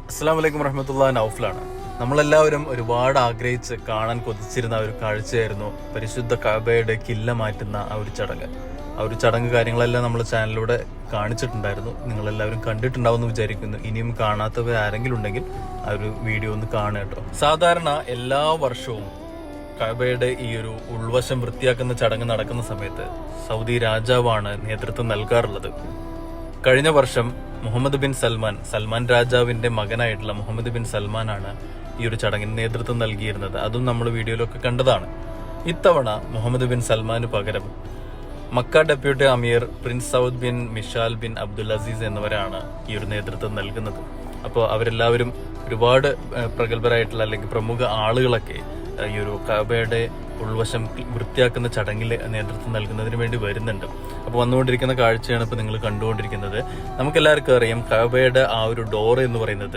അസ്സലാമു അലൈക്കും വറഹ്മത്തുള്ളാഹി. നൗഫലാണ്. നമ്മളെല്ലാവരും ഒരുപാട് ആഗ്രഹിച്ച് കാണാൻ കൊതിച്ചിരുന്ന ഒരു കാഴ്ചയായിരുന്നു പരിശുദ്ധ കഅബയുടെ കില്ല മാറ്റുന്ന ആ ഒരു ചടങ്ങ്. ആ ഒരു ചടങ്ങ് കാര്യങ്ങളെല്ലാം നമ്മൾ ചാനലിലൂടെ കാണിച്ചിട്ടുണ്ടായിരുന്നു. നിങ്ങളെല്ലാവരും കണ്ടിട്ടുണ്ടാവും എന്ന് വിചാരിക്കുന്നു. ഇനിയും കാണാത്തവർ ആരെങ്കിലും ഉണ്ടെങ്കിൽ ആ ഒരു വീഡിയോ ഒന്ന് കാണുക കേട്ടോ. സാധാരണ എല്ലാ വർഷവും കഅബയുടെ ഈ ഒരു ഉൾവശം വൃത്തിയാക്കുന്ന ചടങ്ങ് നടക്കുന്ന സമയത്ത് സൗദി രാജാവാണ് നേതൃത്വം നൽകാറുള്ളത്. കഴിഞ്ഞ വർഷം മുഹമ്മദ് ബിൻ സൽമാൻ രാജാവിന്റെ മകനായിട്ടുള്ള മുഹമ്മദ് ബിൻ സൽമാനാണ് ഈ ഒരു ചടങ്ങിന് നേതൃത്വം നൽകിയിരുന്നത്. അതും നമ്മൾ വീഡിയോയിലൊക്കെ കണ്ടതാണ്. ഇത്തവണ മുഹമ്മദ് ബിൻ സൽമാന് പകരം മക്ക ഡെപ്യൂട്ടി അമീർ prince Saud bin Mishal bin Abdul Aziz എന്നിവരാണ് ഈ ഒരു നേതൃത്വം നൽകുന്നത്. അപ്പോൾ അവരെല്ലാവരും ഒരുപാട് പ്രഗത്ഭരായിട്ടുള്ള അല്ലെങ്കിൽ പ്രമുഖ ആളുകളൊക്കെ ഈ ഒരു കഅബയുടെ ഉൾവശം വൃത്തിയാക്കുന്ന ചടങ്ങിൽ നേതൃത്വം നൽകുന്നതിന് വേണ്ടി വരുന്നുണ്ട്. അപ്പോൾ വന്നുകൊണ്ടിരിക്കുന്ന കാഴ്ചയാണ് ഇപ്പോൾ നിങ്ങൾ കണ്ടുകൊണ്ടിരിക്കുന്നത്. നമുക്കെല്ലാവർക്കും അറിയാം കഅബയുടെ ആ ഒരു ഡോർ എന്ന് പറയുന്നത്